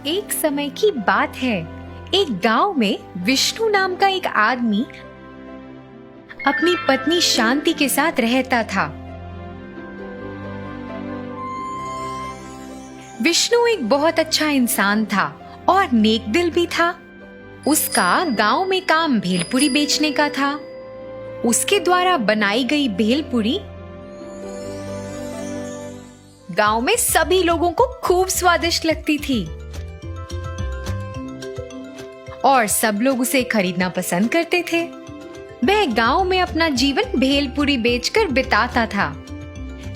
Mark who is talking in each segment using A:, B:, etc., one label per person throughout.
A: एक समय की बात है, एक गांव में विष्णु नाम का एक आदमी अपनी पत्नी शांति के साथ रहता था। विष्णु एक बहुत अच्छा इंसान था और नेक दिल भी था। उसका गांव में काम भेलपुरी बेचने का था। उसके द्वारा बनाई गई भेलपुरी गांव में सभी लोगों को खूब स्वादिष्ट लगती थी और सब लोग उसे खरीदना पसंद करते थे। वह गांव में अपना जीवन भेलपुरी बेचकर बिताता था।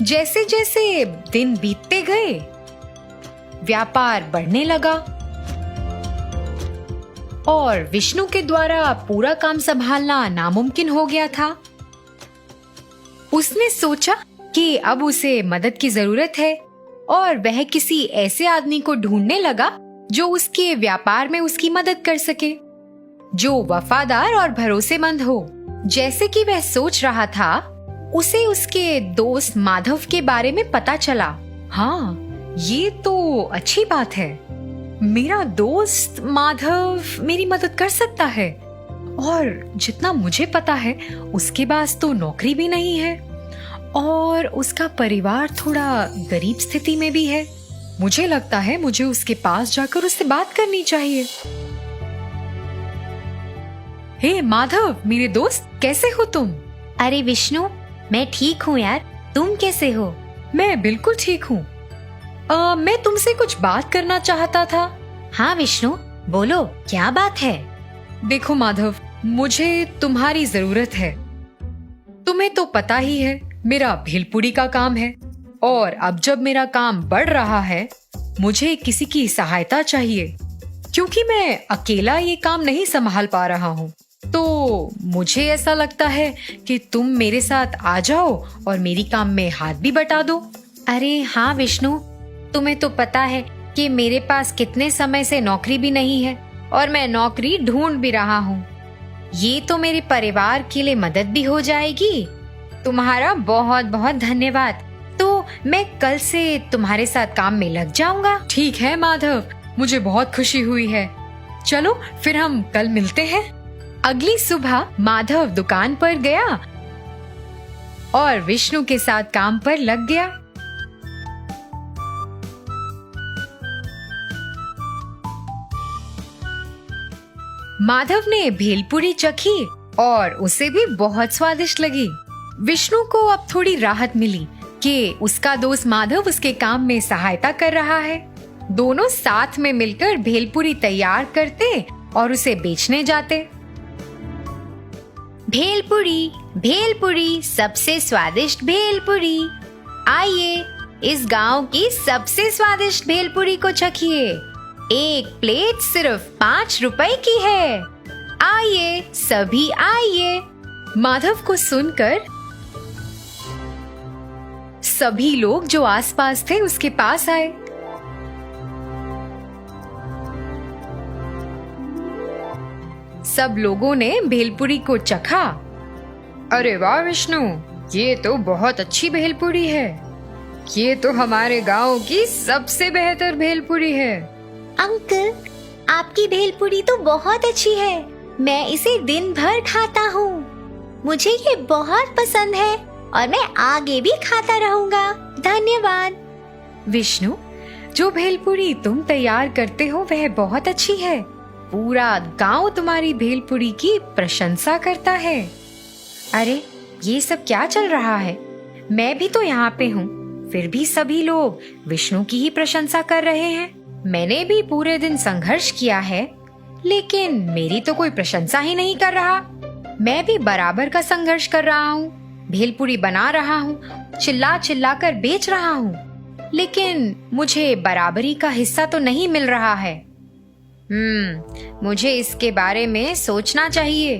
A: जैसे जैसे दिन बीतते गए, व्यापार बढ़ने लगा और विष्णु के द्वारा पूरा काम संभालना नामुमकिन हो गया था। उसने सोचा कि अब उसे मदद की जरूरत है और वह किसी ऐसे आदमी को ढूंढने लगा जो उसके व्यापार में उसकी मदद कर सके, जो वफादार और भरोसेमंद हो। जैसे कि वह सोच रहा था, उसे उसके दोस्त माधव के बारे में पता चला। हाँ, ये तो अच्छी बात है। मेरा दोस्त माधव मेरी मदद कर सकता है और जितना मुझे पता है उसके पास तो नौकरी भी नहीं है और उसका परिवार थोड़ा गरीब स्थिति में भी है। मुझे लगता है मुझे उसके पास जाकर उससे बात करनी चाहिए। हे माधव, मेरे दोस्त, कैसे हो तुम?
B: अरे विष्णु, मैं ठीक हूँ यार। तुम कैसे हो?
A: मैं बिल्कुल ठीक हूँ। मैं तुमसे कुछ बात करना चाहता था।
B: हाँ विष्णु, बोलो, क्या बात है?
A: देखो माधव, मुझे तुम्हारी जरूरत है। तुम्हें तो पता ही है, मेरा भेलपुरी का काम है और अब जब मेरा काम बढ़ रहा है, मुझे किसी की सहायता चाहिए क्योंकि मैं अकेला ये काम नहीं संभाल पा रहा हूँ। तो मुझे ऐसा लगता है कि तुम मेरे साथ आ जाओ और मेरी काम में हाथ भी बटा दो।
B: अरे हाँ विष्णु, तुम्हें तो पता है कि मेरे पास कितने समय से नौकरी भी नहीं है और मैं नौकरी ढूंढ भी रहा हूँ। ये तो मेरे परिवार के लिए मदद भी हो जाएगी। तुम्हारा बहुत बहुत धन्यवाद। तो मैं कल से तुम्हारे साथ काम में लग जाऊंगा।
A: ठीक है माधव, मुझे बहुत खुशी हुई है। चलो फिर हम कल मिलते हैं। अगली सुबह माधव दुकान पर गया और विष्णु के साथ काम पर लग गया। माधव ने भेलपुरी चखी और उसे भी बहुत स्वादिष्ट लगी। विष्णु को अब थोड़ी राहत मिली कि उसका दोस्त माधव उसके काम में सहायता कर रहा है। दोनों साथ में मिलकर भेलपुरी तैयार करते और उसे बेचने जाते।
B: भेलपुरी, भेलपुरी, सबसे स्वादिष्ट भेलपुरी। आइए, इस गांव की सबसे स्वादिष्ट भेलपुरी को चखिए। एक प्लेट सिर्फ 5 रुपए की है। आइए, सभी आइए।
A: माधव को सुनकर सभी लोग जो आसपास थे उसके पास आए। सब लोगों ने भेलपुरी को चखा। अरे वाह विष्णु, ये तो बहुत अच्छी भेलपुरी है। ये तो हमारे गांव की सबसे बेहतर भेलपुरी है।
B: अंकल, आपकी भेलपुरी तो बहुत अच्छी है। मैं इसे दिन भर खाता हूँ। मुझे ये बहुत पसंद है और मैं आगे भी खाता रहूंगा। धन्यवाद।
A: विष्णु, जो भेलपुरी तुम तैयार करते हो वह बहुत अच्छी है। पूरा गांव तुम्हारी भेलपुरी की प्रशंसा करता है। अरे, ये सब क्या चल रहा है? मैं भी तो यहाँ पे हूँ, फिर भी सभी लोग विष्णु की ही प्रशंसा कर रहे हैं। मैंने भी पूरे दिन संघर्ष किया है, लेकिन मेरी तो कोई प्रशंसा ही नहीं कर रहा। मैं भी बराबर का संघर्ष कर रहा हूँ, भेलपुरी बना रहा हूँ, चिल्ला चिल्ला कर बेच रहा हूँ, लेकिन मुझे बराबरी का हिस्सा तो नहीं मिल रहा है। मुझे इसके बारे में सोचना चाहिए।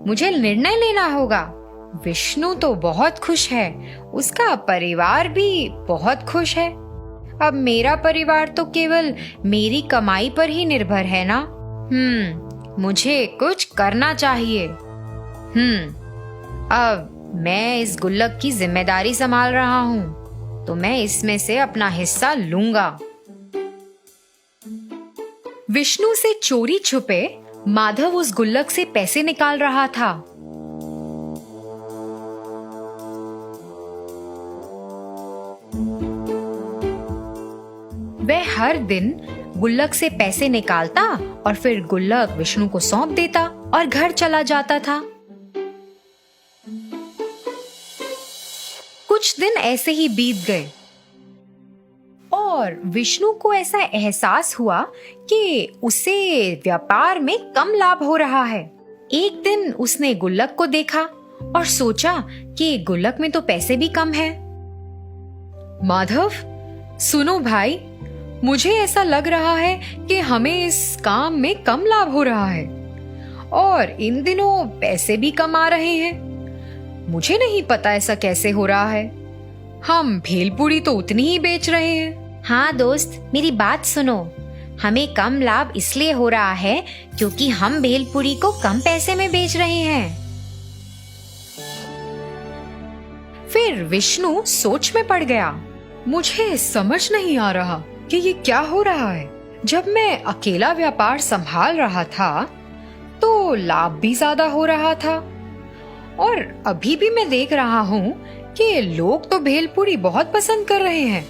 A: मुझे निर्णय लेना होगा। विष्णु तो बहुत खुश है, उसका परिवार भी बहुत खुश है। अब मेरा परिवार तो केवल मेरी कमाई पर ही निर्भर है ना। मुझे कुछ करना चाहिए। अब मैं इस गुल्लक की जिम्मेदारी संभाल रहा हूँ, तो मैं इसमें से अपना हिस्सा लूंगा। विष्णु से चोरी छुपे माधव उस गुल्लक से पैसे निकाल रहा था। वह हर दिन गुल्लक से पैसे निकालता और फिर गुल्लक विष्णु को सौंप देता और घर चला जाता था। कुछ दिन ऐसे ही बीत गए और विष्णु को ऐसा एहसास हुआ कि उसे व्यापार में कम लाभ हो रहा है। एक दिन उसने गुल्लक को देखा और सोचा कि गुल्लक में तो पैसे भी कम हैं। माधव, सुनो भाई, मुझे ऐसा लग रहा है कि हमें इस काम में कम लाभ हो रहा है और इन दिनों पैसे भी कम आ रहे हैं। मुझे नहीं पता ऐसा कैसे हो रहा है। हम भेलपूरी तो उतनी ही बेच रहे हैं।
B: हाँ दोस्त, मेरी बात सुनो। हमें कम लाभ इसलिए हो रहा है क्योंकि हम भेलपूरी को कम पैसे में बेच रहे हैं।
A: फिर विष्णु सोच में पड़ गया। मुझे समझ नहीं आ रहा कि ये क्या हो रहा है। जब मैं अकेला व्यापार संभाल रहा था तो लाभ भी ज्यादा हो रहा था और अभी भी मैं देख रहा हूँ कि लोग तो भेलपूरी बहुत पसंद कर रहे हैं,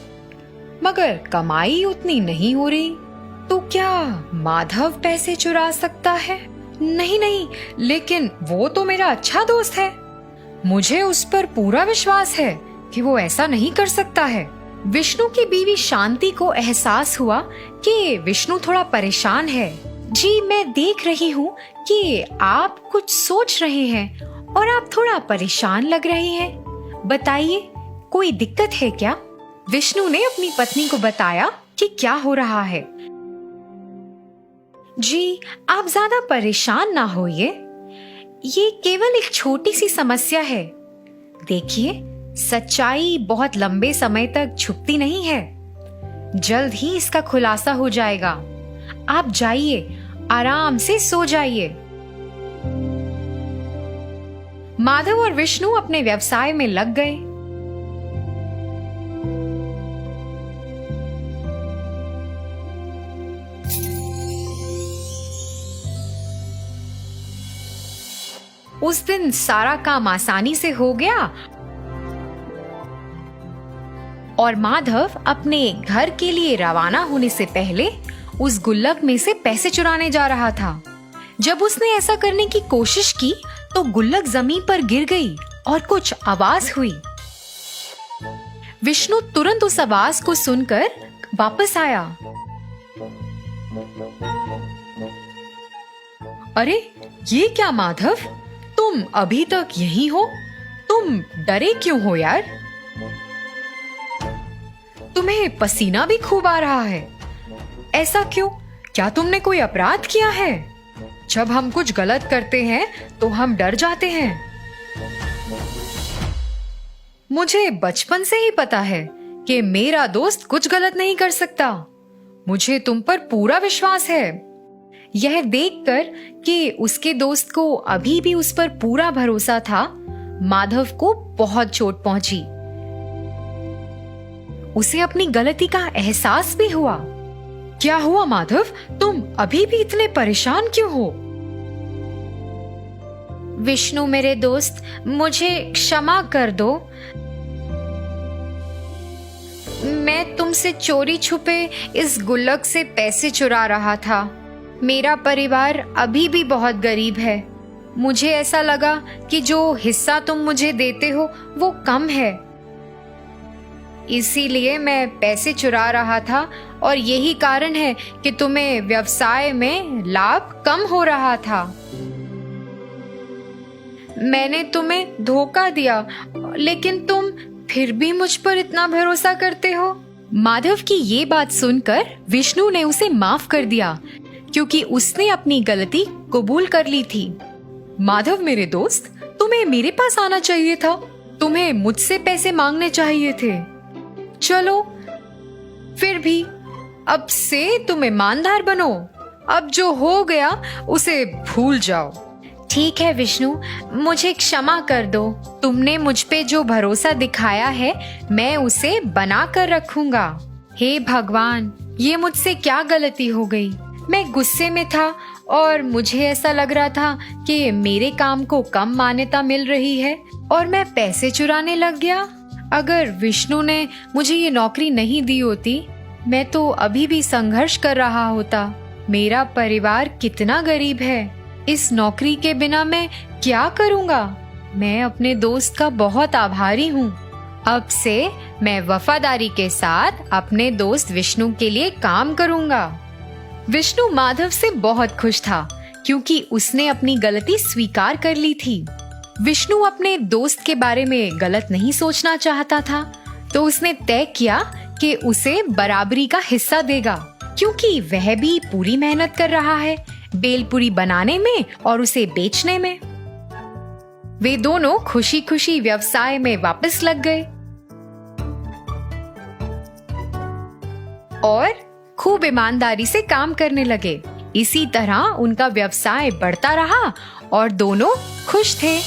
A: मगर कमाई उतनी नहीं हो रही। तो क्या माधव पैसे चुरा सकता है? नहीं नहीं, लेकिन वो तो मेरा अच्छा दोस्त है। मुझे उस पर पूरा विश्वास है कि वो ऐसा नहीं कर सकता है। विष्णु की बीवी शांति को एहसास हुआ कि विष्णु थोड़ा परेशान है। जी, मैं देख रही हूँ कि आप कुछ सोच रहे हैं और आप थोड़ा परेशान लग रहे हैं। बताइए, कोई दिक्कत है क्या? विष्णु ने अपनी पत्नी को बताया कि क्या हो रहा है। जी, आप ज्यादा परेशान ना होइए। ये केवल एक छोटी सी समस्या है। देखिए, सच्चाई बहुत लंबे समय तक छुपती नहीं है। जल्द ही इसका खुलासा हो जाएगा। आप जाइए, आराम से सो जाइए। माधव और विष्णु अपने व्यवसाय में लग गए। उस दिन सारा काम आसानी से हो गया और माधव अपने घर के लिए रवाना होने से पहले उस गुल्लक में से पैसे चुराने जा रहा था। जब उसने ऐसा करने की कोशिश की तो गुल्लक जमीन पर गिर गई और कुछ आवाज हुई। विष्णु तुरंत उस आवाज को सुनकर वापस आया। अरे, ये क्या माधव, तुम अभी तक यहीं हो? तुम डरे क्यों हो यार? तुम्हें पसीना भी खूब आ रहा है। ऐसा क्यों? क्या तुमने कोई अपराध किया है? जब हम कुछ गलत करते हैं तो हम डर जाते हैं। मुझे बचपन से ही पता है कि मेरा दोस्त कुछ गलत नहीं कर सकता। मुझे तुम पर पूरा विश्वास है। यह देखकर कि उसके दोस्त को अभी भी उस पर पूरा भरोसा था, माधव को बहुत चोट पहुंची। उसे अपनी गलती का एहसास भी हुआ। क्या हुआ माधव, तुम अभी भी इतने परेशान क्यों हो?
B: विष्णु मेरे दोस्त, मुझे क्षमा कर दो। मैं तुमसे चोरी छुपे इस गुल्लक से पैसे चुरा रहा था। मेरा परिवार अभी भी बहुत गरीब है। मुझे ऐसा लगा कि जो हिस्सा तुम मुझे देते हो वो कम है, इसीलिए मैं पैसे चुरा रहा था और यही कारण है कि तुम्हें व्यवसाय में लाभ कम हो रहा था। मैंने तुम्हें धोखा दिया, लेकिन तुम फिर भी मुझ पर इतना भरोसा करते हो।
A: माधव की ये बात सुनकर विष्णु ने उसे माफ कर दिया, क्योंकि उसने अपनी गलती कबूल कर ली थी। माधव मेरे दोस्त, तुम्हें मेरे पास आना चाहिए था। तुम्हें मुझसे पैसे मांगने चाहिए थे। चलो, फिर भी अब से तुम ईमानदार बनो। अब जो हो गया उसे भूल जाओ।
B: ठीक है विष्णु, मुझे क्षमा कर दो। तुमने मुझ पे जो भरोसा दिखाया है मैं उसे बना कर रखूंगा।
A: हे भगवान, ये मुझसे क्या गलती हो गई? मैं गुस्से में था और मुझे ऐसा लग रहा था कि मेरे काम को कम मान्यता मिल रही है और मैं पैसे चुराने लग गया। अगर विष्णु ने मुझे ये नौकरी नहीं दी होती, मैं तो अभी भी संघर्ष कर रहा होता। मेरा परिवार कितना गरीब है, इस नौकरी के बिना मैं क्या करूँगा? मैं अपने दोस्त का बहुत आभारी हूँ। अब से मैं वफादारी के साथ अपने दोस्त विष्णु के लिए काम करूँगा। विष्णु माधव से बहुत खुश था क्योंकि उसने अपनी गलती स्वीकार कर ली थी। विष्णु अपने दोस्त के बारे में गलत नहीं सोचना चाहता था, तो उसने तय किया कि उसे बराबरी का हिस्सा देगा, क्योंकि वह भी पूरी मेहनत कर रहा है बेलपुरी बनाने में और उसे बेचने में। वे दोनों खुशी खुशी व्यवसाय में वापस लग गए और खूब ईमानदारी से काम करने लगे। इसी तरह उनका व्यवसाय बढ़ता रहा और दोनों खुश थे।